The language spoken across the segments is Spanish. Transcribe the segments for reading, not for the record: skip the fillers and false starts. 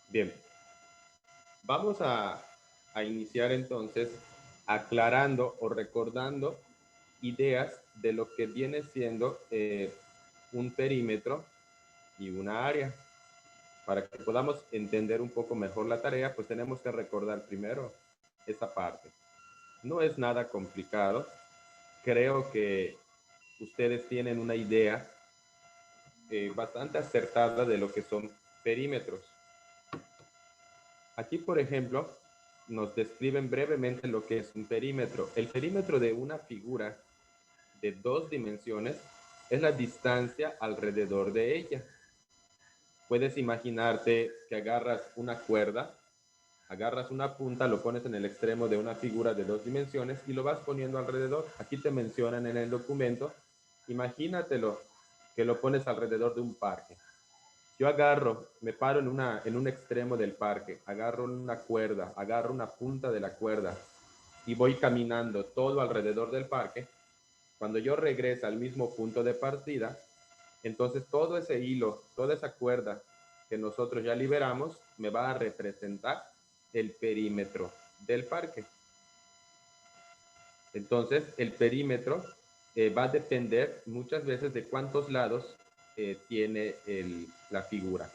Bien, vamos a iniciar entonces aclarando o recordando ideas de lo que viene siendo un perímetro y una área. Para que podamos entender un poco mejor la tarea, pues tenemos que recordar primero esa parte. No es nada complicado. Creo que ustedes tienen una idea bastante acertada de lo que son perímetros. Aquí, por ejemplo, nos describen brevemente lo que es un perímetro. El perímetro de una figura de dos dimensiones es la distancia alrededor de ella. Puedes imaginarte que agarras una punta, lo pones en el extremo de una figura de dos dimensiones y lo vas poniendo alrededor. Aquí te mencionan en el documento, imagínatelo que lo pones alrededor de un parque. Yo agarro, me paro en un extremo del parque, agarro una cuerda, agarro una punta de la cuerda y voy caminando todo alrededor del parque. Cuando yo regreso al mismo punto de partida, entonces todo ese hilo, toda esa cuerda que nosotros ya liberamos, me va a representar el perímetro del parque. Entonces, el perímetro va a depender muchas veces de cuántos lados tiene la figura.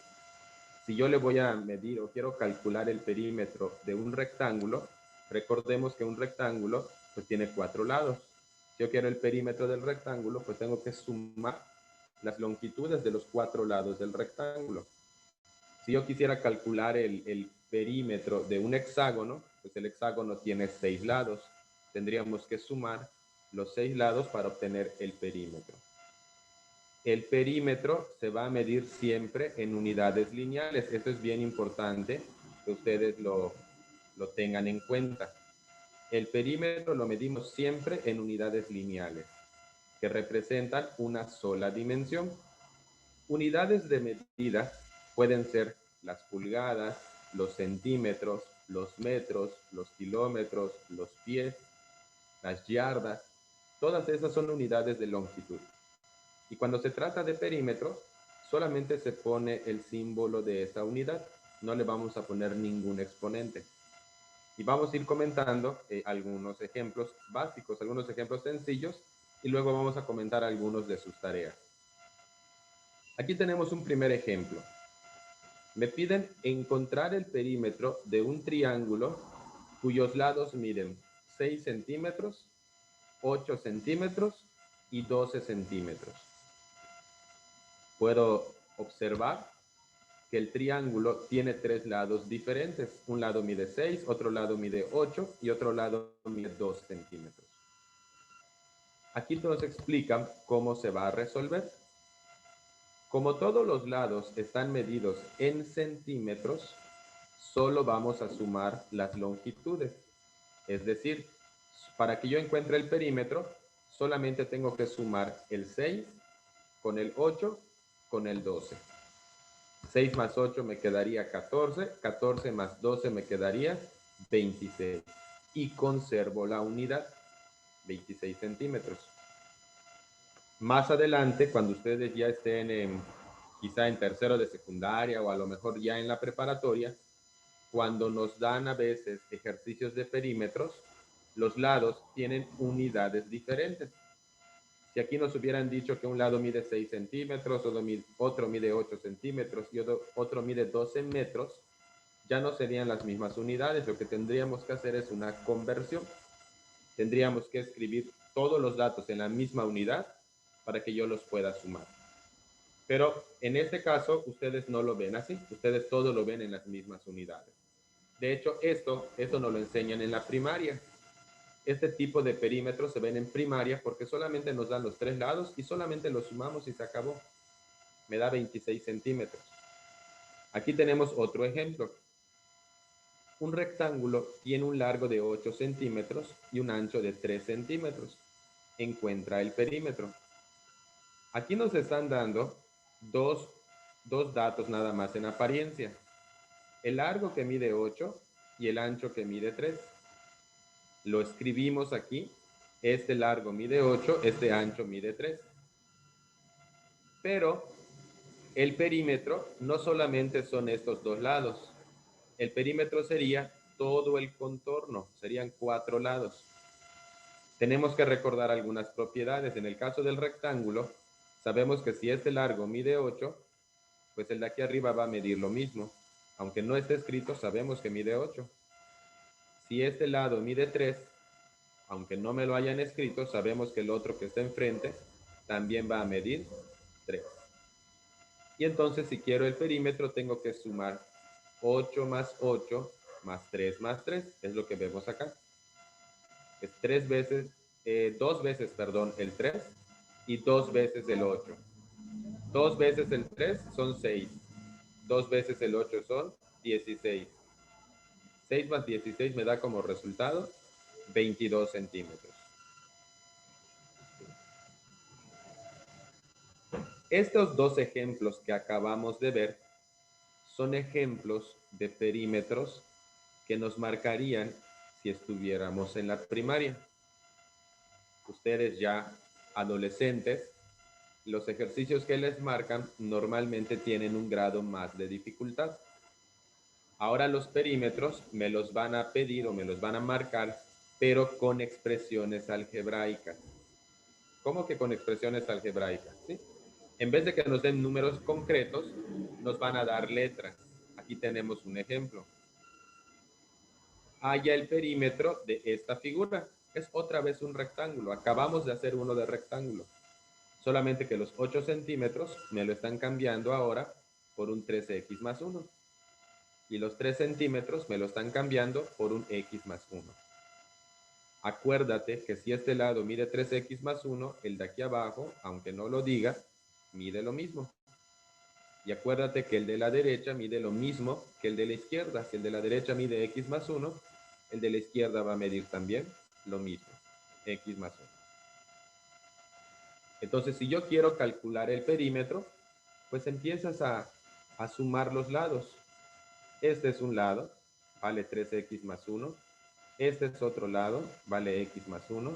Si yo le voy a medir o quiero calcular el perímetro de un rectángulo, recordemos que un rectángulo pues tiene 4 lados. Si yo quiero el perímetro del rectángulo, pues tengo que sumar las longitudes de los 4 lados del rectángulo. Si yo quisiera calcular el perímetro de un hexágono, pues el hexágono tiene 6 lados. Tendríamos que sumar los 6 lados para obtener el perímetro. El perímetro se va a medir siempre en unidades lineales. Esto es bien importante que ustedes lo tengan en cuenta. El perímetro lo medimos siempre en unidades lineales, que representan una sola dimensión. Unidades de medida pueden ser las pulgadas, los centímetros, los metros, los kilómetros, los pies, las yardas. Todas esas son unidades de longitud. Y cuando se trata de perímetro, solamente se pone el símbolo de esa unidad. No le vamos a poner ningún exponente. Y vamos a ir comentando algunos ejemplos básicos, algunos ejemplos sencillos, y luego vamos a comentar algunos de sus tareas. Aquí tenemos un primer ejemplo. Me piden encontrar el perímetro de un triángulo cuyos lados miden 6 centímetros, 8 centímetros y 12 centímetros. Puedo observar que el triángulo tiene 3 lados diferentes. Un lado mide 6, otro lado mide 8 y otro lado mide 2 centímetros. Aquí nos explican cómo se va a resolver. Como todos los lados están medidos en centímetros, solo vamos a sumar las longitudes. Es decir, para que yo encuentre el perímetro, solamente tengo que sumar el 6 con el 8 con el 12. 6 más 8 me quedaría 14, 14 más 12 me quedaría 26. Y conservo la unidad, 26 centímetros. Más adelante, cuando ustedes ya estén quizá en tercero de secundaria o a lo mejor ya en la preparatoria, cuando nos dan a veces ejercicios de perímetros, los lados tienen unidades diferentes. Si aquí nos hubieran dicho que un lado mide 6 centímetros, otro mide 8 centímetros y otro mide 12 metros, ya no serían las mismas unidades. Lo que tendríamos que hacer es una conversión. Tendríamos que escribir todos los datos en la misma unidad para que yo los pueda sumar. Pero en este caso, ustedes no lo ven así. Ustedes todo lo ven en las mismas unidades. De hecho, esto nos lo enseñan en la primaria. Este tipo de perímetros se ven en primaria porque solamente nos dan los 3 lados y solamente los sumamos y se acabó. Me da 26 centímetros. Aquí tenemos otro ejemplo. Un rectángulo tiene un largo de 8 centímetros y un ancho de 3 centímetros. Encuentra el perímetro. Aquí nos están dando dos datos nada más en apariencia. El largo que mide 8 y el ancho que mide 3. Lo escribimos aquí. Este largo mide 8, este ancho mide 3. Pero el perímetro no solamente son estos 2 lados. El perímetro sería todo el contorno, serían 4 lados. Tenemos que recordar algunas propiedades. En el caso del rectángulo, sabemos que si este largo mide 8, pues el de aquí arriba va a medir lo mismo. Aunque no esté escrito, sabemos que mide 8. Si este lado mide 3, aunque no me lo hayan escrito, sabemos que el otro que está enfrente también va a medir 3. Y entonces, si quiero el perímetro, tengo que sumar 8 más 8 más 3 más 3. Es lo que vemos acá. Es 2 veces, perdón, el 3 y 2 veces el 8. 2 veces el 3 son 6. 2 veces el 8 son 16. 6 más 16 me da como resultado 22 centímetros. Estos dos ejemplos que acabamos de ver son ejemplos de perímetros que nos marcarían si estuviéramos en la primaria. Ustedes ya adolescentes, los ejercicios que les marcan normalmente tienen un grado más de dificultad. Ahora los perímetros me los van a pedir o me los van a marcar, pero con expresiones algebraicas. ¿Cómo que con expresiones algebraicas? ¿Sí? En vez de que nos den números concretos, nos van a dar letras. Aquí tenemos un ejemplo. Halla el perímetro de esta figura. Es otra vez un rectángulo. Acabamos de hacer uno de rectángulo. Solamente que los 8 centímetros me lo están cambiando ahora por un 13x más 1. Y los 3 centímetros me lo están cambiando por un x más 1. Acuérdate que si este lado mide 3x más 1, el de aquí abajo, aunque no lo diga, mide lo mismo. Y acuérdate que el de la derecha mide lo mismo que el de la izquierda. Si el de la derecha mide x más 1, el de la izquierda va a medir también lo mismo, x más 1. Entonces, si yo quiero calcular el perímetro, pues empiezas a sumar los lados. Este es un lado, vale 3x más 1. Este es otro lado, vale x más 1.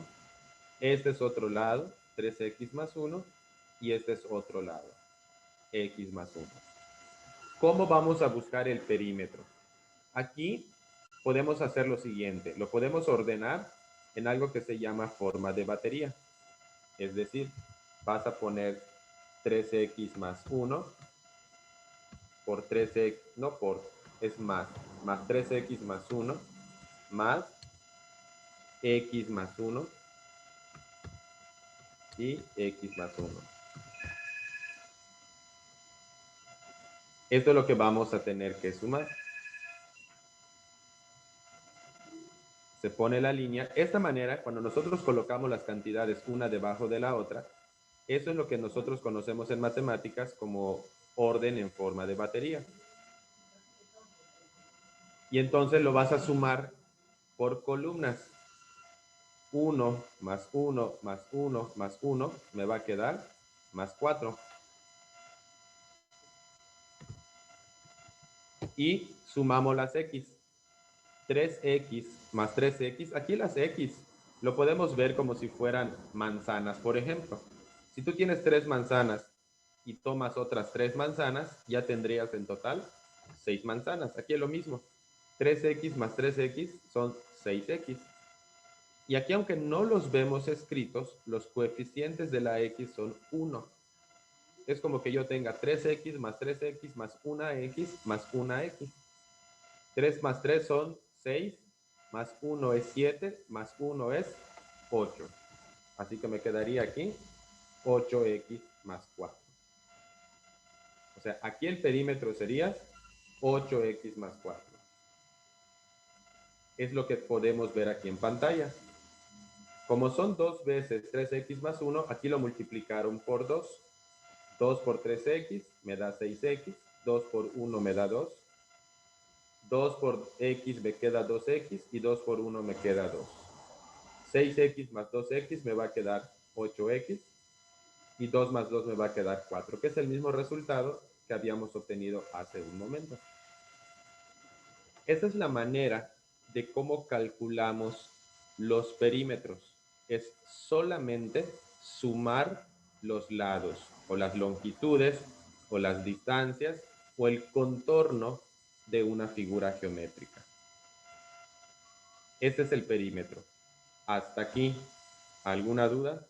Este es otro lado, 3x más 1. Y este es otro lado, x más 1. ¿Cómo vamos a buscar el perímetro? Aquí podemos hacer lo siguiente. Lo podemos ordenar en algo que se llama forma de batería. Es decir, vas a poner 3x más 1 por 3x, no por, es más 3x más 1 más x más 1 y x más 1. Esto es lo que vamos a tener que sumar. Se pone la línea. Esta manera, cuando nosotros colocamos las cantidades una debajo de la otra, eso es lo que nosotros conocemos en matemáticas como orden en forma de batería. Y entonces lo vas a sumar por columnas. 1 más 1 más 1 más 1 me va a quedar más 4. Y sumamos las x. 3x más 3x. Aquí las x lo podemos ver como si fueran manzanas, por ejemplo. Si tú tienes 3 manzanas y tomas otras 3 manzanas, ya tendrías en total 6 manzanas. Aquí es lo mismo. 3x más 3x son 6x. Y aquí, aunque no los vemos escritos, los coeficientes de la x son 1. Es como que yo tenga 3x más 3x más 1x más 1x. 3 más 3 son 6, más 1 es 7, más 1 es 8. Así que me quedaría aquí 8x más 4. O sea, aquí el perímetro sería 8x más 4. Es lo que podemos ver aquí en pantalla. Como son 2 veces 3x más 1, aquí lo multiplicaron por 2. 2 por 3x me da 6x. 2 por 1 me da 2. 2 por x me queda 2x y 2 por 1 me queda 2. 6x más 2x me va a quedar 8x y 2 más 2 me va a quedar 4, que es el mismo resultado que habíamos obtenido hace un momento. Esa es la manera de cómo calculamos los perímetros. Es solamente sumar los lados o las longitudes o las distancias o el contorno de una figura geométrica. Este es el perímetro. Hasta aquí, ¿alguna duda?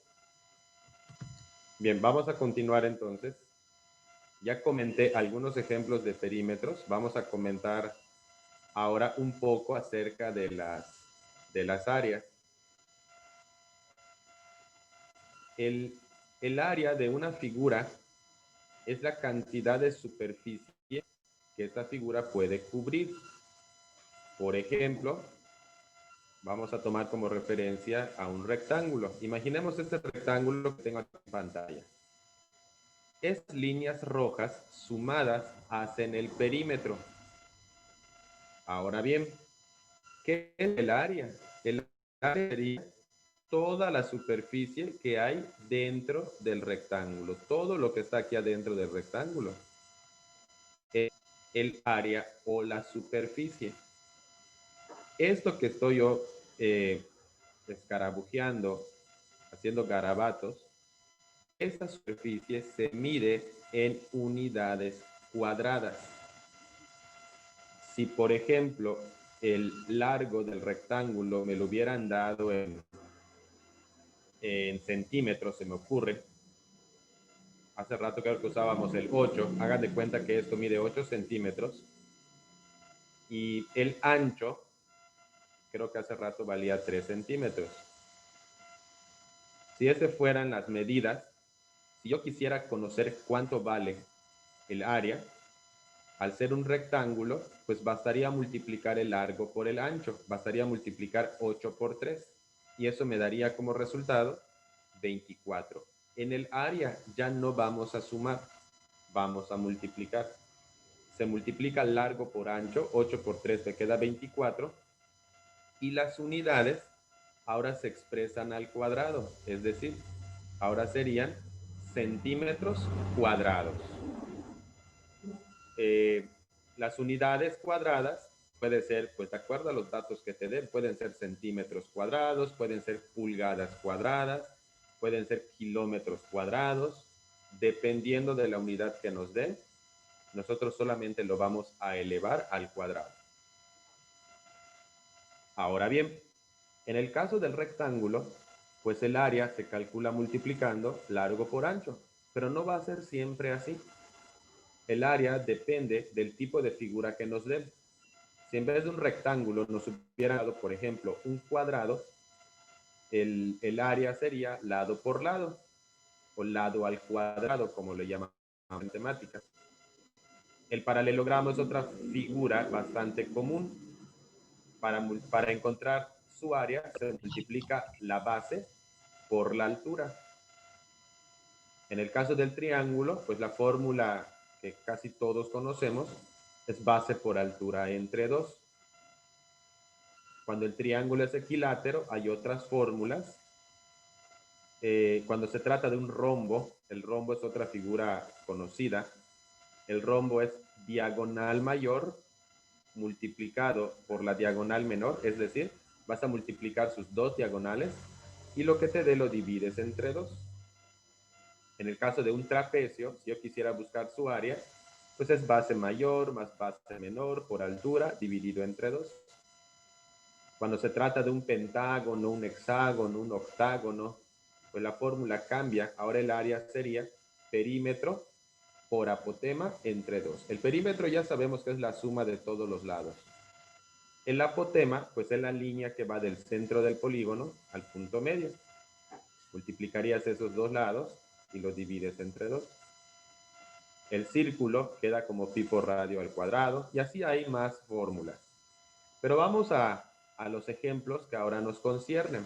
Bien, vamos a continuar entonces. Ya comenté algunos ejemplos de perímetros. Vamos a comentar ahora un poco acerca de las áreas. El área de una figura es la cantidad de superficie que esta figura puede cubrir. Por ejemplo, vamos a tomar como referencia a un rectángulo. Imaginemos este rectángulo que tengo aquí en pantalla. Estas líneas rojas sumadas hacen el perímetro. Ahora bien, ¿qué es el área? El área sería toda la superficie que hay dentro del rectángulo. Todo lo que está aquí adentro del rectángulo es el área o la superficie. Esto que estoy yo escarabujeando, haciendo garabatos, esta superficie se mide en unidades cuadradas. Si, por ejemplo, el largo del rectángulo me lo hubieran dado en centímetros, se me ocurre. Hace rato creo que usábamos el 8. Hagan de cuenta que esto mide 8 centímetros. Y el ancho, creo que hace rato valía 3 centímetros. Si esas fueran las medidas, si yo quisiera conocer cuánto vale el área, al ser un rectángulo, pues bastaría multiplicar el largo por el ancho, bastaría multiplicar 8 por 3 y eso me daría como resultado 24. En el área ya no vamos a sumar, vamos a multiplicar. Se multiplica largo por ancho, 8 por 3 me queda 24 y las unidades ahora se expresan al cuadrado, es decir, ahora serían centímetros cuadrados. Las unidades cuadradas puede ser, pues de acuerdo a los datos que te den, pueden ser centímetros cuadrados, pueden ser pulgadas cuadradas, pueden ser kilómetros cuadrados, dependiendo de la unidad que nos den, nosotros solamente lo vamos a elevar al cuadrado. Ahora bien, en el caso del rectángulo, pues el área se calcula multiplicando largo por ancho, pero no va a ser siempre así. El área depende del tipo de figura que nos den. Si en vez de un rectángulo nos hubiera dado, por ejemplo, un cuadrado, el área sería lado por lado, o lado al cuadrado, como le llaman en matemáticas. El paralelogramo es otra figura bastante común. Para encontrar su área se multiplica la base por la altura. En el caso del triángulo, pues la fórmula que casi todos conocemos es base por altura entre 2. Cuando el triángulo es equilátero, hay otras fórmulas. Cuando se trata de un rombo, el rombo es otra figura conocida. El rombo es diagonal mayor multiplicado por la diagonal menor, es decir, vas a multiplicar sus dos diagonales y lo que te dé lo divides entre 2. En el caso de un trapecio, si yo quisiera buscar su área, pues es base mayor más base menor por altura dividido entre 2. Cuando se trata de un pentágono, un hexágono, un octágono, pues la fórmula cambia. Ahora el área sería perímetro por apotema entre 2. El perímetro ya sabemos que es la suma de todos los lados. El apotema, pues es la línea que va del centro del polígono al punto medio. Multiplicarías esos dos lados y los divides entre 2. El círculo queda como pi por radio al cuadrado y así hay más fórmulas. Pero vamos a los ejemplos que ahora nos conciernen.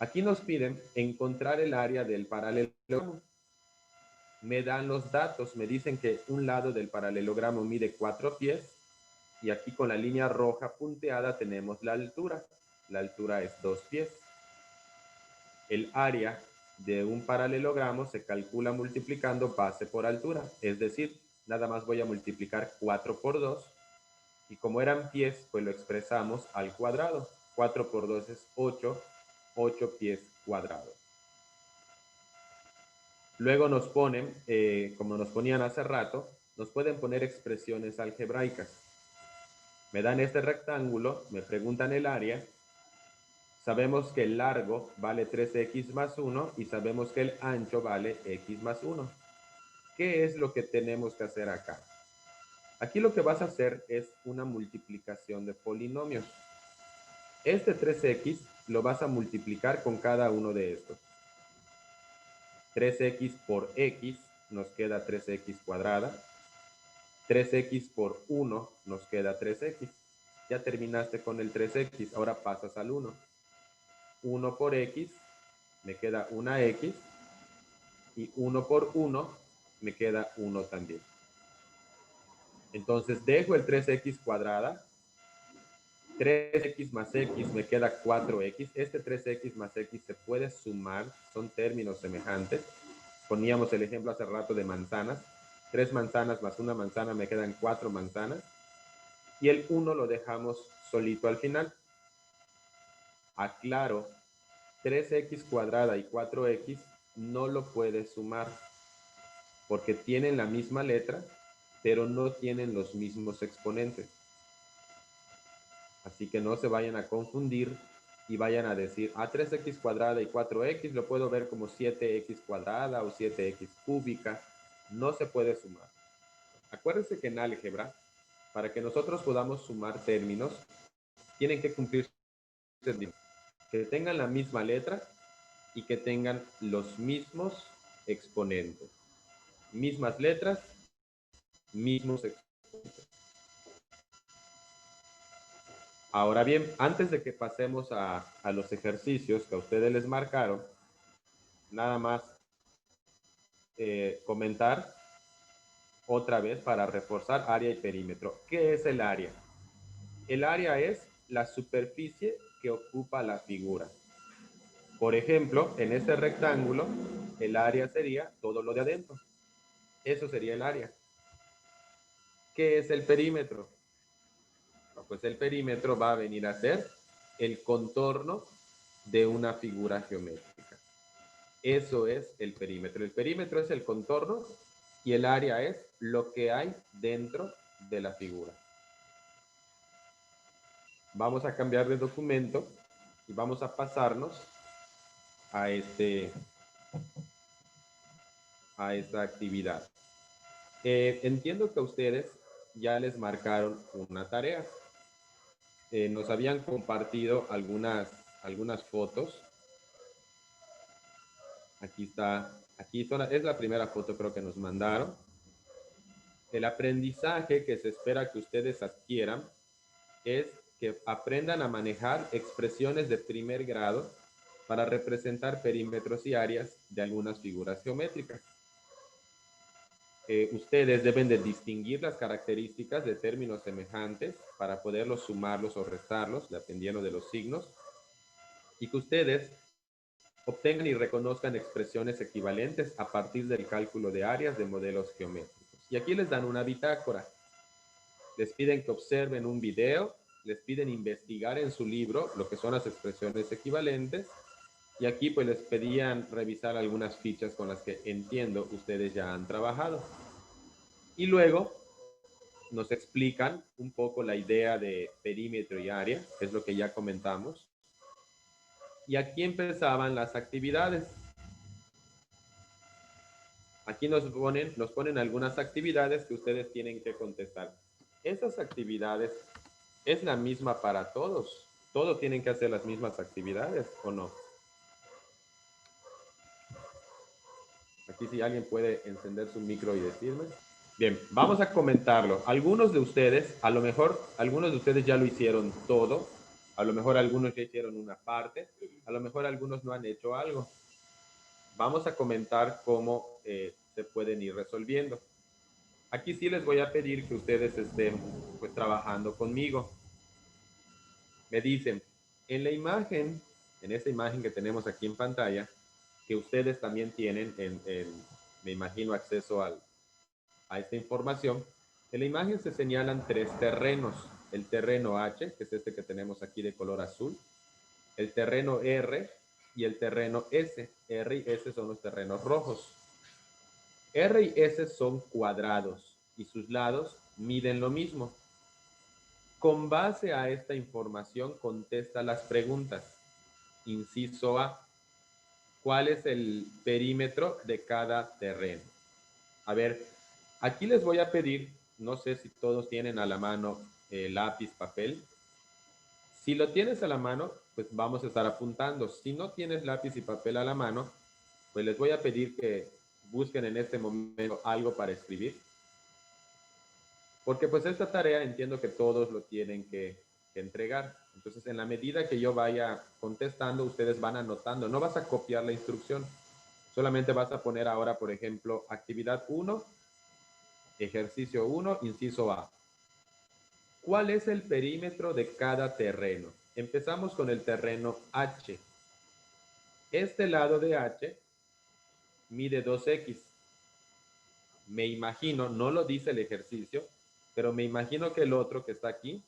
Aquí nos piden encontrar el área del paralelogramo. Me dan los datos, me dicen que un lado del paralelogramo mide 4 pies y aquí con la línea roja punteada tenemos la altura. La altura es 2 pies. El área de un paralelogramo se calcula multiplicando base por altura, es decir, nada más voy a multiplicar 4 por 2 y como eran pies, pues lo expresamos al cuadrado. 4 por 2 es 8, 8 pies cuadrados. Luego nos ponen, como nos ponían hace rato, nos pueden poner expresiones algebraicas. Me dan este rectángulo, me preguntan el área. Sabemos que el largo vale 3x más 1 y sabemos que el ancho vale x más 1. ¿Qué es lo que tenemos que hacer acá? Aquí lo que vas a hacer es una multiplicación de polinomios. Este 3x lo vas a multiplicar con cada uno de estos. 3x por x nos queda 3x cuadrada. 3x por 1 nos queda 3x. Ya terminaste con el 3x, ahora pasas al 1. 1 por x me queda una x y 1 por 1 me queda 1 también. Entonces dejo el 3x cuadrada. 3x más x me queda 4x. Este 3x más x se puede sumar, son términos semejantes. Poníamos el ejemplo hace rato de manzanas. 3 manzanas más una manzana me quedan 4 manzanas. Y el 1 lo dejamos solito al final. Aclaro, 3x cuadrada y 4x no lo puedes sumar porque tienen la misma letra, pero no tienen los mismos exponentes. Así que no se vayan a confundir y vayan a decir, 3x cuadrada y 4x lo puedo ver como 7x cuadrada o 7x cúbica. No se puede sumar. Acuérdense que en álgebra, para que nosotros podamos sumar términos, tienen que cumplir que tengan la misma letra y que tengan los mismos exponentes. Mismas letras, mismos exponentes. Ahora bien, antes de que pasemos a los ejercicios que a ustedes les marcaron, nada más comentar otra vez para reforzar área y perímetro. ¿Qué es el área? El área es la superficie que ocupa la figura. Por ejemplo, en este rectángulo, el área sería todo lo de adentro. Eso sería el área. ¿Qué es el perímetro? Pues el perímetro va a venir a ser el contorno de una figura geométrica. Eso es el perímetro. El perímetro es el contorno y el área es lo que hay dentro de la figura. Vamos a cambiar de documento y vamos a pasarnos a esta actividad. Entiendo que a ustedes ya les marcaron una tarea. Nos habían compartido algunas fotos. Aquí está, es la primera foto creo que nos mandaron. El aprendizaje que se espera que ustedes adquieran es que aprendan a manejar expresiones de primer grado para representar perímetros y áreas de algunas figuras geométricas. Ustedes deben de distinguir las características de términos semejantes para poderlos sumarlos o restarlos, dependiendo de los signos, y que ustedes obtengan y reconozcan expresiones equivalentes a partir del cálculo de áreas de modelos geométricos. Y aquí les dan una bitácora. Les piden que observen un video, les piden investigar en su libro lo que son las expresiones equivalentes, y aquí pues les pedían revisar algunas fichas con las que entiendo ustedes ya han trabajado. Y luego nos explican un poco la idea de perímetro y área, que es lo que ya comentamos. Y aquí empezaban las actividades. Aquí nos ponen algunas actividades que ustedes tienen que contestar. Esas actividades es la misma para todos. Todos tienen que hacer las mismas actividades, ¿o no? Aquí si alguien puede encender su micro y decirme. Bien, vamos a comentarlo. Algunos de ustedes, a lo mejor, algunos de ustedes ya lo hicieron todo. A lo mejor algunos ya hicieron una parte. A lo mejor algunos no han hecho algo. Vamos a comentar cómo se pueden ir resolviendo. Aquí sí les voy a pedir que ustedes estén pues trabajando conmigo. Me dicen, en la imagen, en esa imagen que tenemos aquí en pantalla, que ustedes también tienen, me imagino, acceso a esta información, en la imagen se señalan tres terrenos. El terreno H, que es este que tenemos aquí de color azul, el terreno R y el terreno S. R y S son los terrenos rojos. R y S son cuadrados y sus lados miden lo mismo. Con base a esta información, contesta las preguntas. Inciso A. ¿Cuál es el perímetro de cada terreno? A ver, aquí les voy a pedir, no sé si todos tienen a la mano lápiz, papel. Si lo tienes a la mano, pues vamos a estar apuntando. Si no tienes lápiz y papel a la mano, pues les voy a pedir que busquen en este momento algo para escribir. Porque pues esta tarea entiendo que todos lo tienen que entregar. Entonces, en la medida que yo vaya contestando, ustedes van anotando. No vas a copiar la instrucción. Solamente vas a poner ahora, por ejemplo, actividad 1, ejercicio 1, inciso A. ¿Cuál es el perímetro de cada terreno? Empezamos con el terreno H. Este lado de H mide 2x. Me imagino, no lo dice el ejercicio, pero me imagino que el otro que está aquí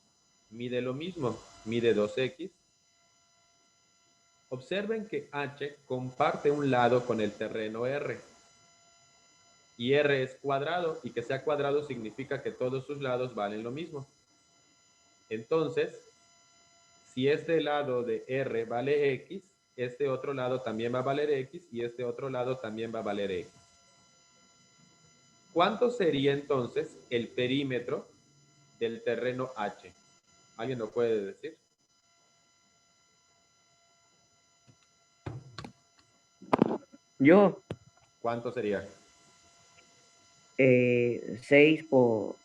mide lo mismo, mide 2x. Observen que H comparte un lado con el terreno R. Y R es cuadrado, y que sea cuadrado significa que todos sus lados valen lo mismo. Entonces, si este lado de R vale X, este otro lado también va a valer X, y este otro lado también va a valer X. ¿Cuánto sería entonces el perímetro del terreno H? ¿Alguien lo puede decir? Yo, ¿Cuánto sería? 6 por,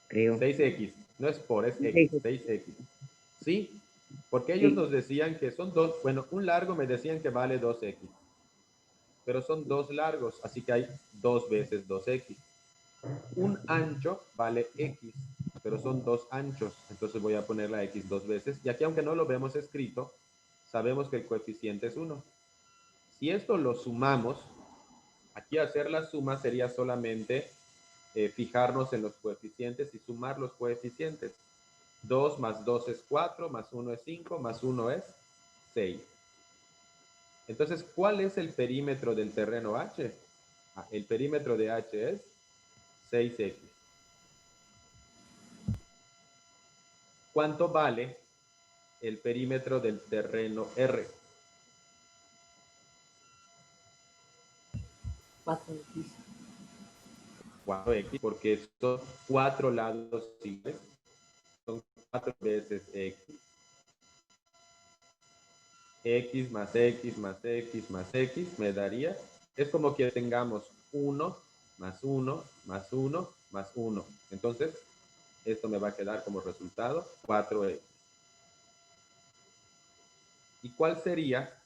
creo. 6x. No es por, es x. 6, 6x. ¿Sí? Porque ellos sí. nos decían que son dos. Bueno, un largo me decían que vale 2x. Pero son dos largos, así que hay 2 veces 2x. Un ancho vale x, pero son dos anchos. Entonces voy a poner la x 2 veces. Y aquí, aunque no lo vemos escrito, sabemos que el coeficiente es 1. Si esto lo sumamos, aquí hacer la suma sería solamente fijarnos en los coeficientes y sumar los coeficientes. 2 más 2 es 4, más 1 es 5, más 1 es 6. Entonces, ¿cuál es el perímetro del terreno H? El perímetro de H es 6x. ¿Cuánto vale el perímetro del terreno R? 4x. 4x, porque son 4 lados iguales. Son 4 veces x. X más x más x más x me daría, es como que tengamos 1 más 1 más 1 más 1. Entonces, esto me va a quedar como resultado 4x. ¿Y cuál sería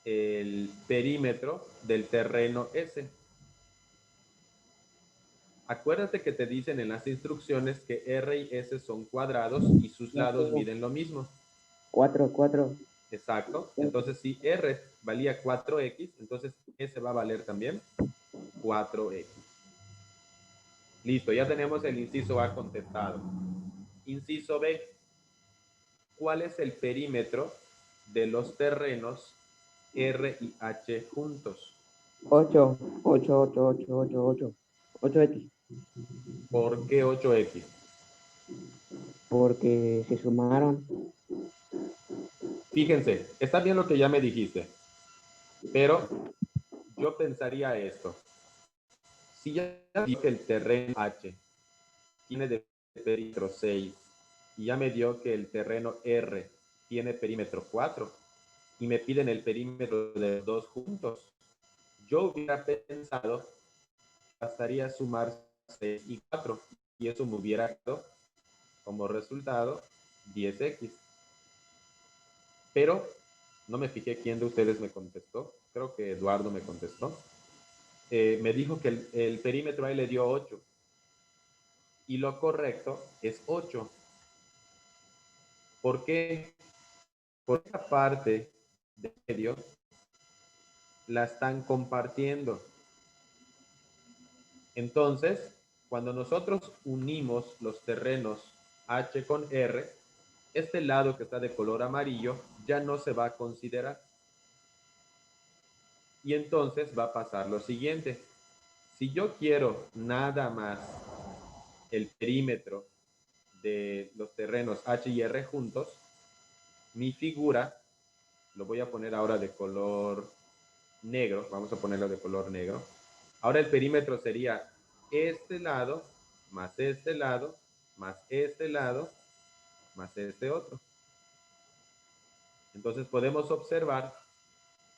el perímetro del terreno S? Acuérdate que te dicen en las instrucciones que R y S son cuadrados y sus lados miden lo mismo. 4, 4. Exacto. Entonces, si R valía 4x, entonces S va a valer también 4x. Listo, ya tenemos el inciso A contestado. Inciso B. ¿Cuál es el perímetro de los terrenos R y H juntos? 8, 8, 8, 8, 8, 8. 8x. ¿Por qué 8x? Porque se sumaron. Fíjense, está bien lo que ya me dijiste, pero yo pensaría esto. Si ya dije que el terreno H tiene de perímetro 6 y ya me dio que el terreno R tiene perímetro 4 y me piden el perímetro de los dos juntos, yo hubiera pensado que bastaría sumar 6 y 4 y eso me hubiera dado como resultado 10x. Pero no me fijé quién de ustedes me contestó. Creo que Eduardo me contestó. Me dijo que el perímetro ahí le dio 8 y lo correcto es 8. ¿Por qué? Porque esta parte de medio la están compartiendo. Entonces, cuando nosotros unimos los terrenos H con R, este lado que está de color amarillo ya no se va a considerar. Y entonces va a pasar lo siguiente. Si yo quiero nada más el perímetro de los terrenos H y R juntos, mi figura, lo voy a poner ahora de color negro, vamos a ponerlo de color negro. Ahora el perímetro sería este lado, más este lado, más este lado, más este otro. Entonces podemos observar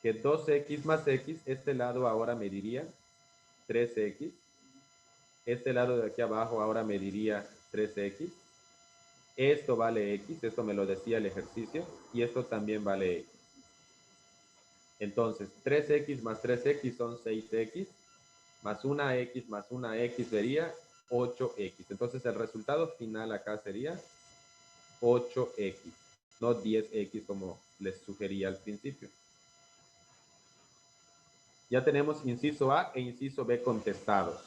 que 2x más x, este lado ahora mediría 3x, este lado de aquí abajo ahora mediría 3x, esto vale x, esto me lo decía el ejercicio, y esto también vale x. Entonces, 3x más 3x son 6x, más una x sería 8x. Entonces, el resultado final acá sería 8x, no 10x como les sugería al principio. Ya tenemos inciso A e inciso B contestados.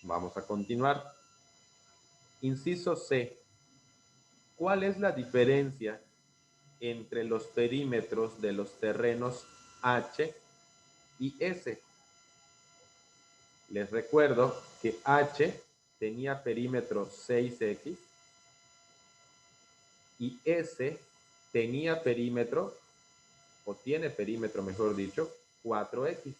Vamos a continuar. Inciso C. ¿Cuál es la diferencia entre los perímetros de los terrenos H y S? Les recuerdo que H tenía perímetro 6x y S tenía perímetro, o tiene perímetro mejor dicho, 4x.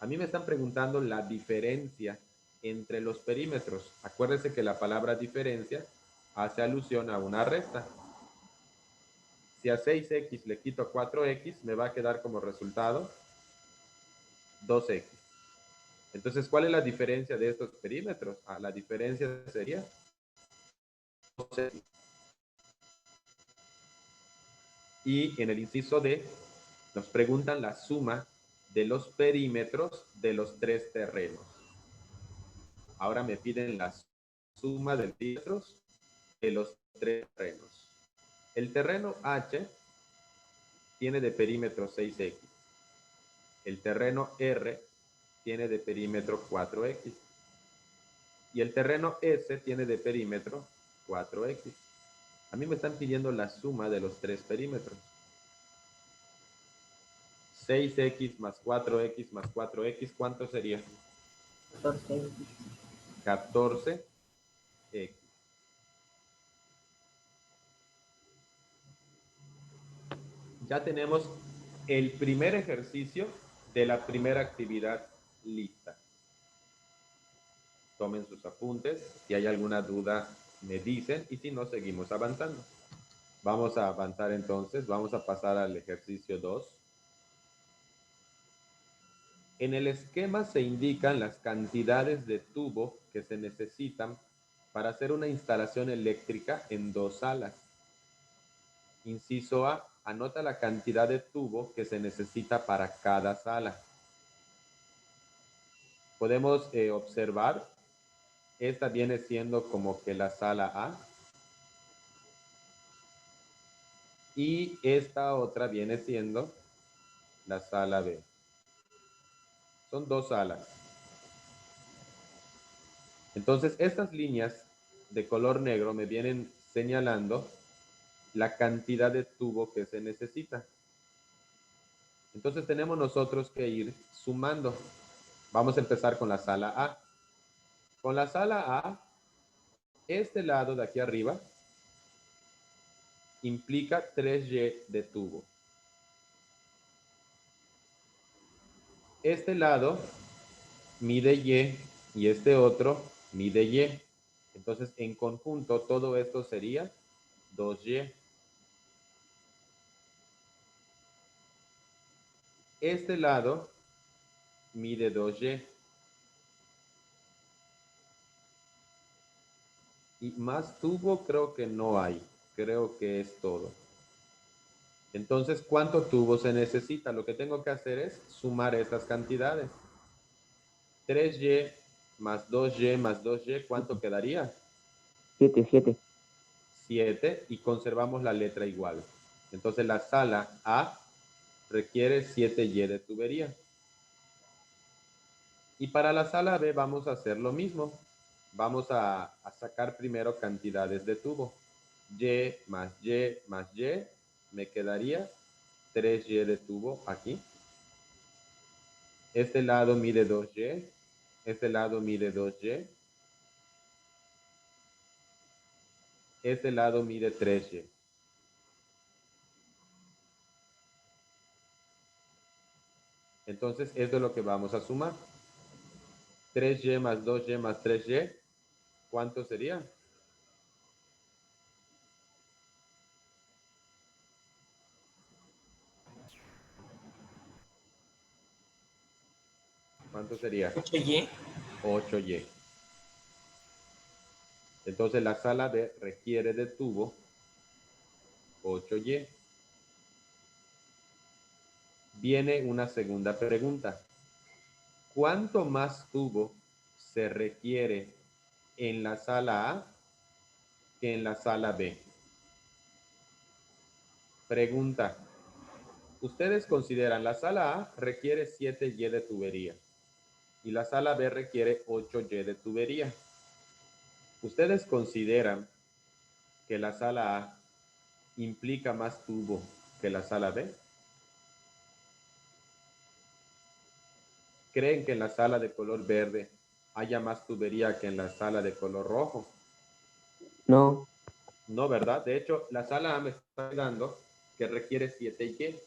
A mí me están preguntando la diferencia entre los perímetros. Acuérdense que la palabra diferencia hace alusión a una resta. Si a 6x le quito 4x, me va a quedar como resultado 2x. Entonces, ¿cuál es la diferencia de estos perímetros? La diferencia sería 2x. Y en el inciso D nos preguntan la suma de los perímetros de los tres terrenos. Ahora me piden la suma de perímetros de los tres terrenos. El terreno H tiene de perímetro 6x. El terreno R tiene de perímetro 4x. Y el terreno S tiene de perímetro 4x. A mí me están pidiendo la suma de los tres perímetros. 6x más 4x más 4x, ¿cuánto sería? 14. 14x. Ya tenemos el primer ejercicio de la primera actividad lista. Tomen sus apuntes. Si hay alguna duda, me dicen, y si no, seguimos avanzando. Vamos a avanzar entonces. Vamos a pasar al ejercicio 2. En el esquema se indican las cantidades de tubo que se necesitan para hacer una instalación eléctrica en dos salas. Inciso A, anota la cantidad de tubo que se necesita para cada sala. Podemos observar, esta viene siendo como que la sala A. Y esta otra viene siendo la sala B. Son dos salas. Entonces, estas líneas de color negro me vienen señalando la cantidad de tubo que se necesita. Entonces, tenemos nosotros que ir sumando. Vamos a empezar con la sala A. Con la sala A, este lado de aquí arriba implica 3Y de tubo. Este lado mide Y y este otro mide Y. Entonces, en conjunto, todo esto sería 2Y. Este lado mide 2Y. Y más tubo creo que no hay. Creo que es todo. Entonces, ¿cuánto tubo se necesita? Lo que tengo que hacer es sumar estas cantidades. 3Y más 2Y más 2Y, ¿cuánto quedaría? 7. 7, y conservamos la letra igual. Entonces, la sala A requiere 7Y de tubería. Y para la sala B vamos a hacer lo mismo. Vamos a sacar primero cantidades de tubo. Y más Y más Y, me quedaría 3Y de tubo aquí. Este lado mide 2Y. Este lado mide 2Y. Este lado mide 3y. Entonces, esto es lo que vamos a sumar. 3y más 2y más 3y, ¿cuánto sería? ¿Cuánto sería? 8y. 8y. Entonces, la sala B requiere de tubo 8y. Viene una segunda pregunta. ¿Cuánto más tubo se requiere en la sala A que en la sala B? Pregunta. Ustedes consideran la sala A requiere 7y de tubería y la sala B requiere 8y de tubería. ¿Ustedes consideran que la sala A implica más tubo que la sala B? ¿Creen que en la sala de color verde haya más tubería que en la sala de color rojo? No. No, ¿verdad? De hecho, la sala A me está quedando que requiere 7y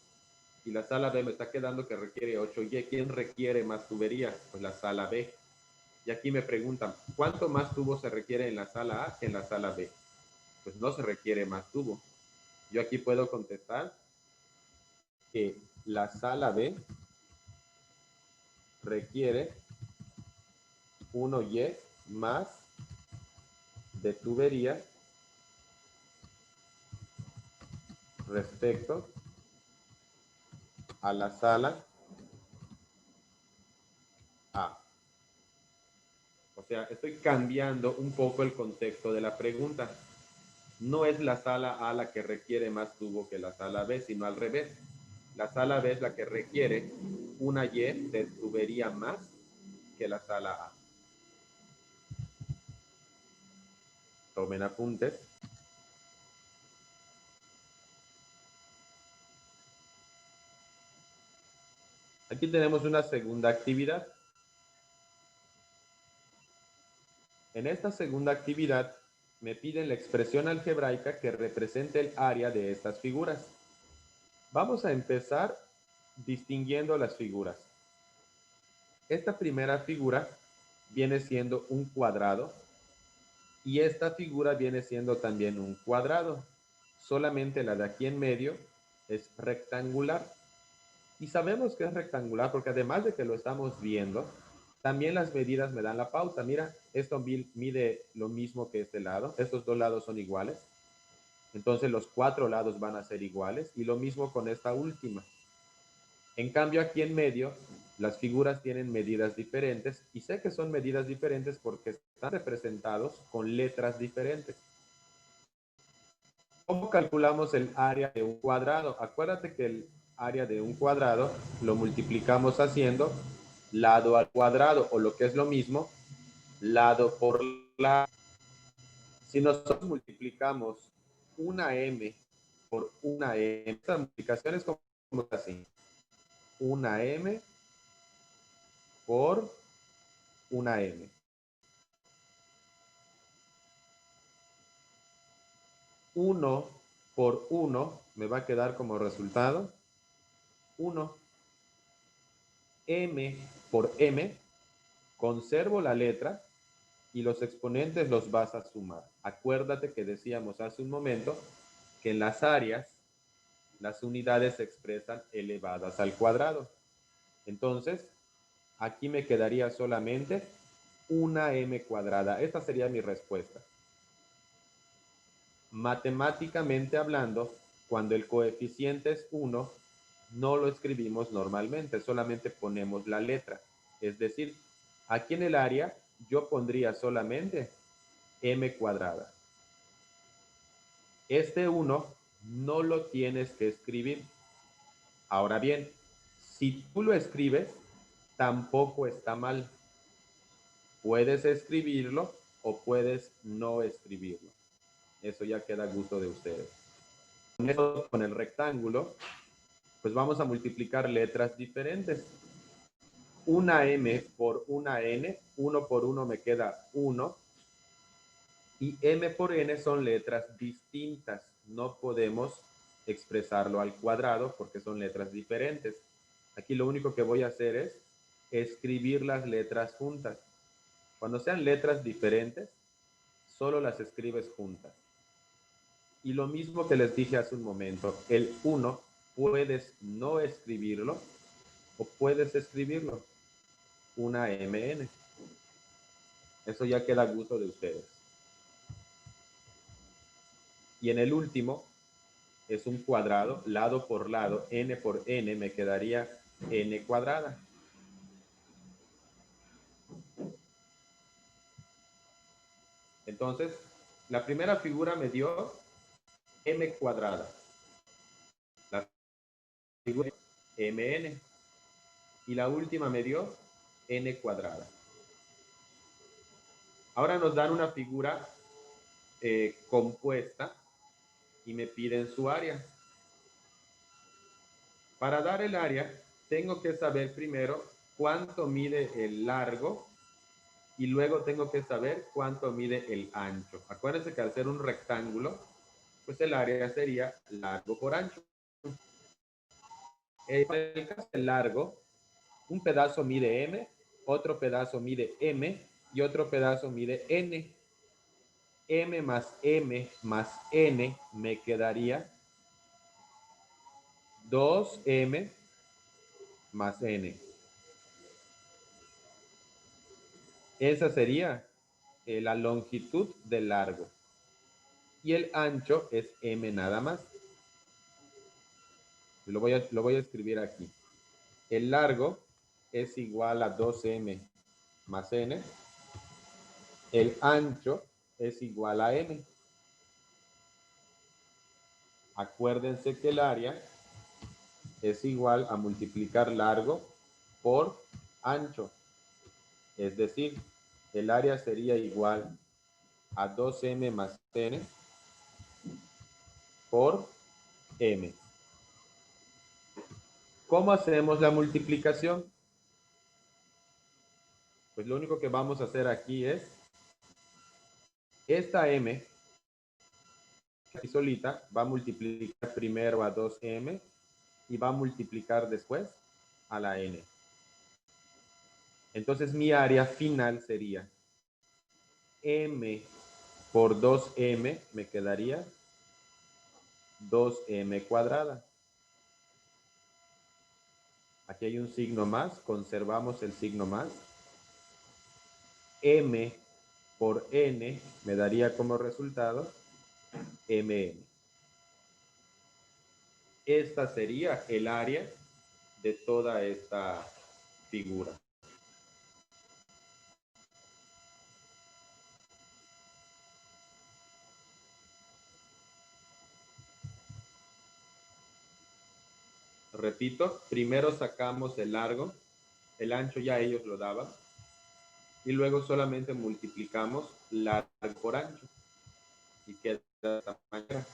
y la sala B me está quedando que requiere 8y. ¿Quién requiere más tubería? Pues la sala B. Y aquí me preguntan, ¿cuánto más tubo se requiere en la sala A que en la sala B? Pues no se requiere más tubo. Yo aquí puedo contestar que la sala B requiere 1y más de tubería respecto a la sala A. O sea, estoy cambiando un poco el contexto de la pregunta. No es la sala A la que requiere más tubo que la sala B, sino al revés. La sala B es la que requiere una Y de tubería más que la sala A. Tomen apuntes. Aquí tenemos una segunda actividad. En esta segunda actividad me piden la expresión algebraica que represente el área de estas figuras. Vamos a empezar distinguiendo las figuras. Esta primera figura viene siendo un cuadrado y esta figura viene siendo también un cuadrado. Solamente la de aquí en medio es rectangular. Y sabemos que es rectangular porque además de que lo estamos viendo, también las medidas me dan la pauta. Mira, esto mide lo mismo que este lado. Estos dos lados son iguales. Entonces los 4 lados van a ser iguales. Y lo mismo con esta última. En cambio, aquí en medio, las figuras tienen medidas diferentes. Y sé que son medidas diferentes porque están representados con letras diferentes. ¿Cómo calculamos el área de un cuadrado? Acuérdate que el área de un cuadrado lo multiplicamos haciendo lado al cuadrado, o lo que es lo mismo, lado por lado. Si nosotros multiplicamos una m por una m, esta multiplicación es como así. Una m por una m. Uno por 1 me va a quedar como resultado 1. M por m, conservo la letra y los exponentes los vas a sumar. Acuérdate que decíamos hace un momento que en las áreas las unidades se expresan elevadas al cuadrado. Entonces, aquí me quedaría solamente una m cuadrada. Esta sería mi respuesta. Matemáticamente hablando, cuando el coeficiente es 1, no lo escribimos normalmente, solamente ponemos la letra. Es decir, aquí en el área yo pondría solamente m cuadrada. Este 1 no lo tienes que escribir. Ahora bien, si tú lo escribes, tampoco está mal. Puedes escribirlo o puedes no escribirlo. Eso ya queda a gusto de ustedes. Con el rectángulo, pues vamos a multiplicar letras diferentes. Una m por una n, 1 por 1 me queda 1. Y m por n son letras distintas. No podemos expresarlo al cuadrado porque son letras diferentes. Aquí lo único que voy a hacer es escribir las letras juntas. Cuando sean letras diferentes, solo las escribes juntas. Y lo mismo que les dije hace un momento, el 1 puedes no escribirlo o puedes escribirlo, una mn. Eso ya queda a gusto de ustedes. Y en el último es un cuadrado, lado por lado, n por n, me quedaría n cuadrada. Entonces, la primera figura me dio m cuadrada. La figura mn. Y la última me dio n cuadrada. Ahora nos dan una figura compuesta y me piden su área. Para dar el área, tengo que saber primero cuánto mide el largo y luego tengo que saber cuánto mide el ancho. Acuérdense que al ser un rectángulo, pues el área sería largo por ancho. En el caso del largo, un pedazo mide m, otro pedazo mide m y otro pedazo mide n. M más n me quedaría 2m más n. Esa sería la longitud del largo. Y el ancho es m nada más. Lo voy a escribir aquí. El largo es igual a 2m más n. El ancho es igual a m. Acuérdense que el área es igual a multiplicar largo por ancho. Es decir, el área sería igual a 2m más n por m. ¿Cómo hacemos la multiplicación? Pues lo único que vamos a hacer aquí es esta m aquí solita va a multiplicar primero a 2m y va a multiplicar después a la n. Entonces mi área final sería m por 2m, me quedaría 2m cuadrada. Aquí hay un signo más, conservamos el signo más. M por n me daría como resultado mn. Esta sería el área de toda esta figura. Repito, primero sacamos el largo, el ancho ya ellos lo daban, y luego solamente multiplicamos largo por ancho. Y queda de esta manera.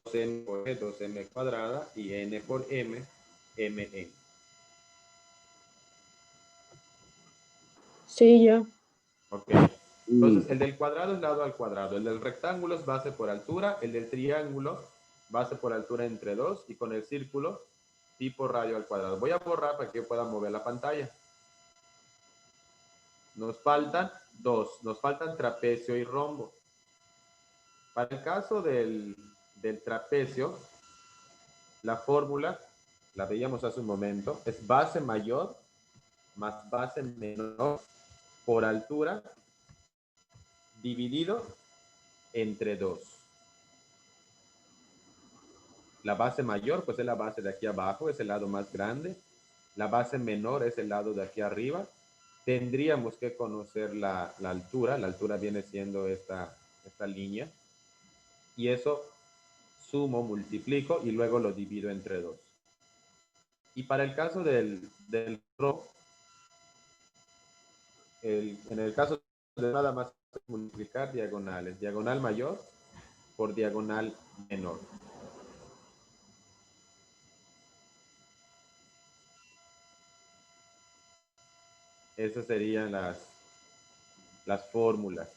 2m por e, 2m cuadrada, y n por m, mn. Sí, ya. Ok. Entonces, el del cuadrado es lado al cuadrado, el del rectángulo es base por altura, el del triángulo base por altura entre 2 y con el círculo pi por radio al cuadrado. Voy a borrar para que pueda mover la pantalla. Nos faltan dos, nos faltan trapecio y rombo. Para el caso del trapecio, la fórmula, la veíamos hace un momento, es base mayor más base menor por altura dividido entre 2. La base mayor, pues es la base de aquí abajo, es el lado más grande. La base menor es el lado de aquí arriba. Tendríamos que conocer la altura. La altura viene siendo esta línea. Y eso sumo, multiplico y luego lo divido entre 2. Y para el caso del RO, en el caso de nada más multiplicar diagonales. Diagonal mayor por diagonal menor. Esas serían las fórmulas.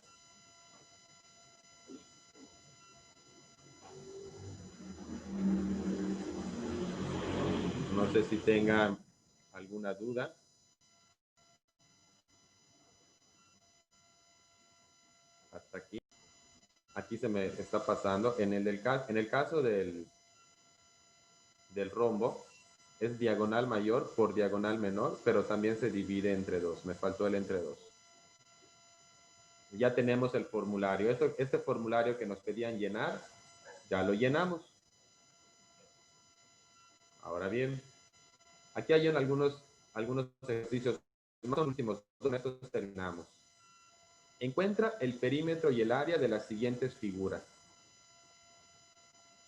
sé si tengan alguna duda. Hasta aquí. Aquí se me está pasando. En el caso del rombo, es diagonal mayor por diagonal menor, pero también se divide entre 2. Me faltó el entre 2. Ya tenemos el formulario. Este formulario que nos pedían llenar, ya lo llenamos. Ahora bien, aquí hay algunos ejercicios. Los últimos 2 metros terminamos. Encuentra el perímetro y el área de las siguientes figuras.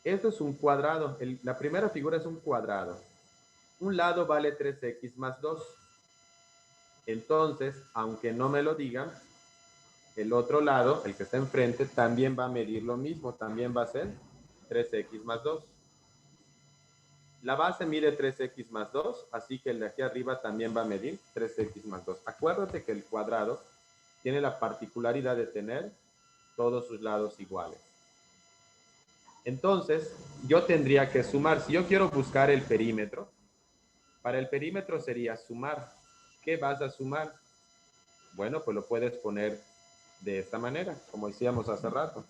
Esto es un cuadrado. La primera figura es un cuadrado. Un lado vale 3x más 2. Entonces, aunque no me lo digan, el otro lado, el que está enfrente, también va a medir lo mismo. También va a ser 3x más 2. La base mide 3x más 2, así que el de aquí arriba también va a medir 3x más 2. Acuérdate que el cuadrado tiene la particularidad de tener todos sus lados iguales. Entonces, yo tendría que sumar. Si yo quiero buscar el perímetro, para el perímetro sería sumar. ¿Qué vas a sumar? Bueno, pues lo puedes poner de esta manera, como decíamos hace rato.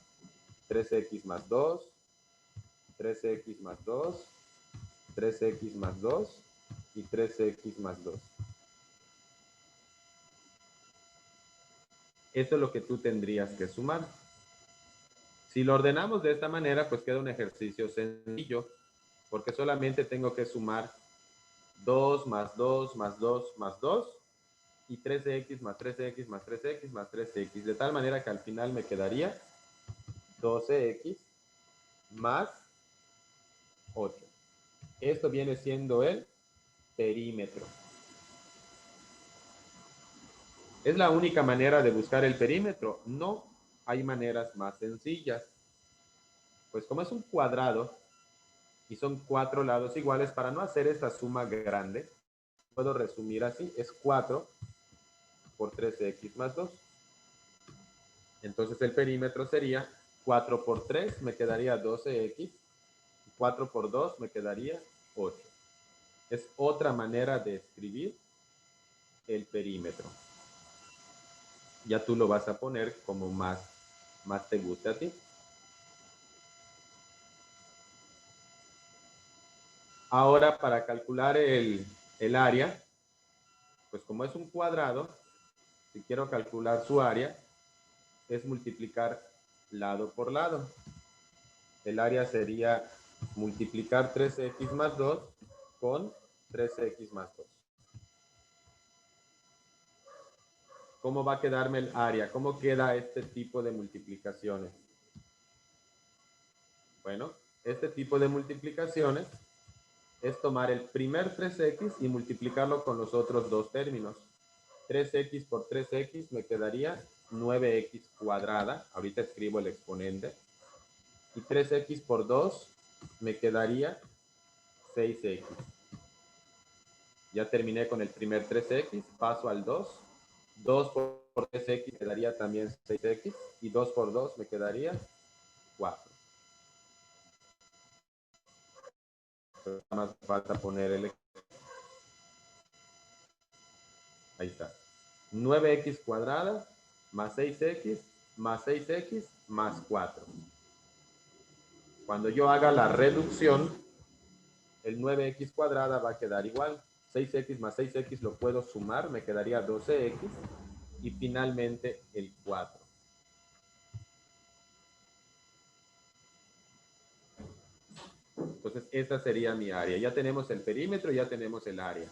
3x más 2, 3x más 2, 3x más 2 y 3x más 2. Eso es lo que tú tendrías que sumar. Si lo ordenamos de esta manera, pues queda un ejercicio sencillo, porque solamente tengo que sumar 2 más 2 más 2 más 2 y 3x más 3x más 3x más 3x, de tal manera que al final me quedaría 12x más 8. Esto viene siendo el perímetro. ¿Es la única manera de buscar el perímetro? No, hay maneras más sencillas. Pues como es un cuadrado y son 4 lados iguales, para no hacer esta suma grande, puedo resumir así, es 4 por 3x más 2. Entonces el perímetro sería 4 por 3, me quedaría 12x, 4 por 2 me quedaría 8. Es otra manera de escribir el perímetro. Ya tú lo vas a poner como más te guste a ti. Ahora, para calcular el área, pues como es un cuadrado, si quiero calcular su área, es multiplicar lado por lado. El área sería multiplicar 3x más 2 con 3x más 2. ¿Cómo va a quedarme el área? ¿Cómo queda este tipo de multiplicaciones? Bueno, este tipo de multiplicaciones es tomar el primer 3x y multiplicarlo con los otros dos términos. 3x por 3x me quedaría 9x cuadrada. Ahorita escribo el exponente. Y 3x por 2 me quedaría 6x. Ya terminé con el primer 3x, paso al 2. 2 por 3x me quedaría también 6x. Y 2 por 2 me quedaría 4. Nada más falta poner el... Ahí está. 9x cuadrada más 6x más 6x más 4. Cuando yo haga la reducción, el 9x cuadrada va a quedar igual. 6x más 6x lo puedo sumar, me quedaría 12x. Y finalmente el 4. Entonces, esta sería mi área. Ya tenemos el perímetro, ya tenemos el área.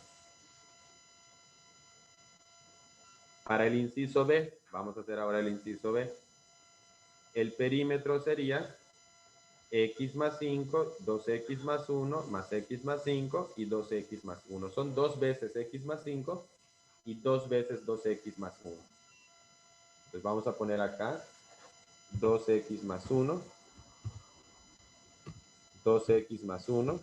Para el inciso B, vamos a hacer ahora el inciso B. El perímetro sería x más 5, 2x más 1, más x más 5 y 2x más 1. Son 2 veces x más 5 y 2 veces 2x más 1. Entonces vamos a poner acá 2x más 1, 2x más 1,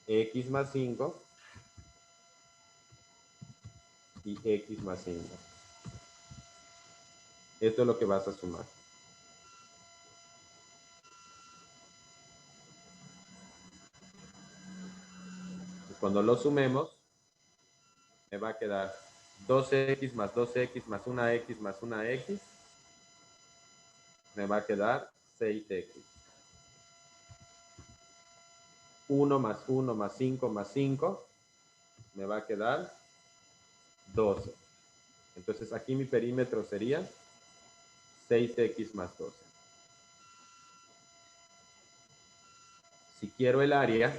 x más 5 y x más 5. Esto es lo que vas a sumar. cuando lo sumemos, me va a quedar 2x más 2x más 1x más 1x. Me va a quedar 6x. 1 más 1 más 5 más 5. Me va a quedar 12. Entonces aquí mi perímetro sería 6x más 12. Si quiero el área,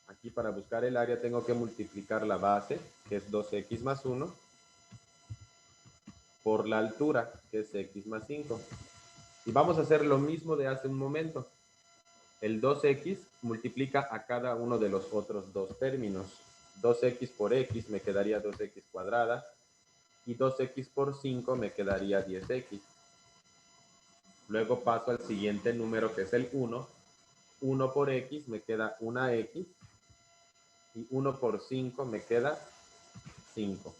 aquí para buscar el área tengo que multiplicar la base, que es 2x más 1, por la altura, que es x más 5. Y vamos a hacer lo mismo de hace un momento. El 2x multiplica a cada uno de los otros dos términos. 2x por x me quedaría 2x cuadrada, y 2x por 5 me quedaría 10x. Luego paso al siguiente número, que es el 1. 1 por x me queda 1x, y 1 por 5 me queda 5.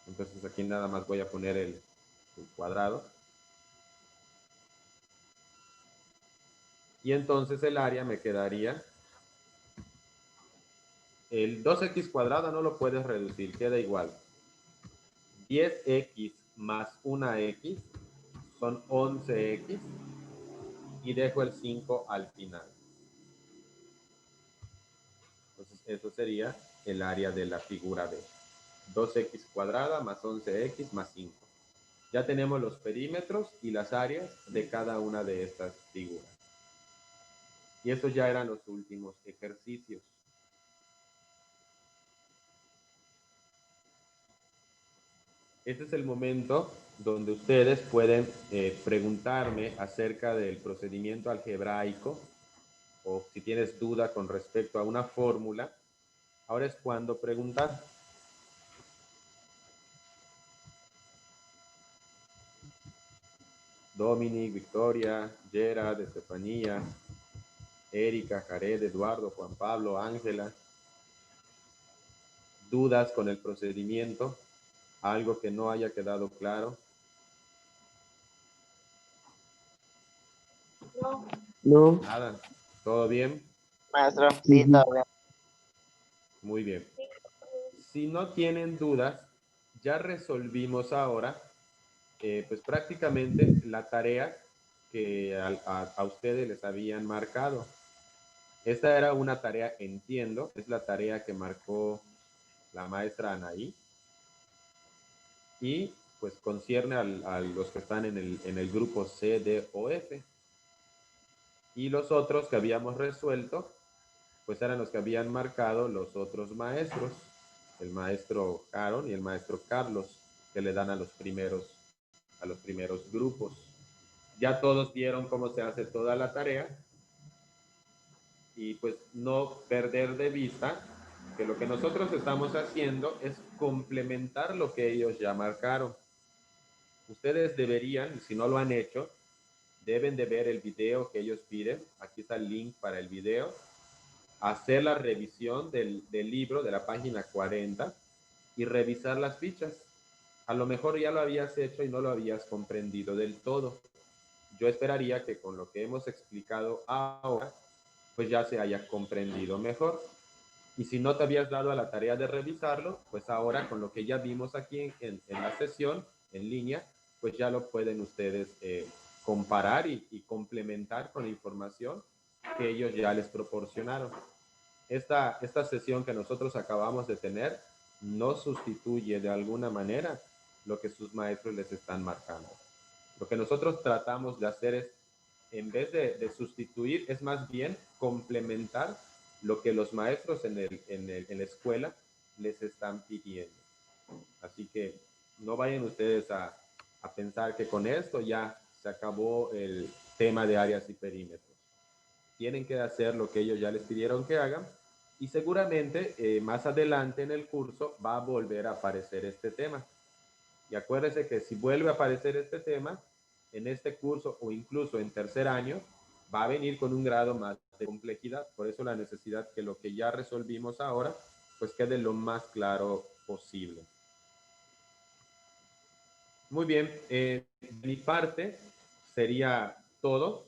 Entonces aquí nada más voy a poner el cuadrado. Y entonces el área me quedaría, el 2x cuadrado no lo puedes reducir, queda igual. 10x más 1x son 11x, y dejo el 5 al final. Entonces eso sería el área de la figura B. 2x cuadrada más 11x más 5. Ya tenemos los perímetros y las áreas de cada una de estas figuras. Y esos ya eran los últimos ejercicios. Este es el momento donde ustedes pueden preguntarme acerca del procedimiento algebraico, o si tienes duda con respecto a una fórmula. Ahora es cuando preguntar. Dominic, Victoria, Gerard, Estefanía, Erika, Jared, Eduardo, Juan Pablo, Ángela. ¿Dudas con el procedimiento? ¿Algo que no haya quedado claro? No. Nada. ¿Todo bien? Maestro, sí, todo bien. Muy bien. Si no tienen dudas, ya resolvimos ahora, pues prácticamente la tarea que a ustedes les habían marcado. Esta era una tarea, entiendo, es la tarea que marcó la maestra Anaí, y pues concierne a los que están en el grupo C, D o F. Y los otros que habíamos resuelto, pues eran los que habían marcado los otros maestros, el maestro Caron y el maestro Carlos, que le dan a los primeros grupos. Ya todos vieron cómo se hace toda la tarea, y pues no perder de vista que lo que nosotros estamos haciendo es complementar lo que ellos ya marcaron. Ustedes deberían, si no lo han hecho, deben de ver el video que ellos piden. Aquí está el link para el video. Hacer la revisión del libro de la página 40 y revisar las fichas. A lo mejor ya lo habías hecho y no lo habías comprendido del todo. Yo esperaría que con lo que hemos explicado ahora, pues ya se haya comprendido mejor. Y si no te habías dado a la tarea de revisarlo, pues ahora con lo que ya vimos aquí en la sesión en línea, pues ya lo pueden ustedes comparar y complementar con la información que ellos ya les proporcionaron. Esta sesión que nosotros acabamos de tener no sustituye de alguna manera lo que sus maestros les están marcando. Lo que nosotros tratamos de hacer es, en vez de sustituir, es más bien complementar lo que los maestros en la escuela les están pidiendo. Así que no vayan ustedes a pensar que con esto ya se acabó el tema de áreas y perímetros. Tienen que hacer lo que ellos ya les pidieron que hagan, y seguramente más adelante en el curso va a volver a aparecer este tema. Y acuérdense que si vuelve a aparecer este tema en este curso o incluso en tercer año, va a venir con un grado más de complejidad. Por eso la necesidad que lo que ya resolvimos ahora, pues quede lo más claro posible. Muy bien, de mi parte sería todo.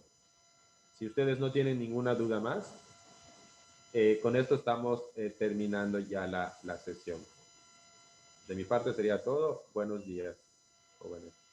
Si ustedes no tienen ninguna duda más, Con esto estamos terminando ya la sesión. De mi parte sería todo. Buenos días, jóvenes.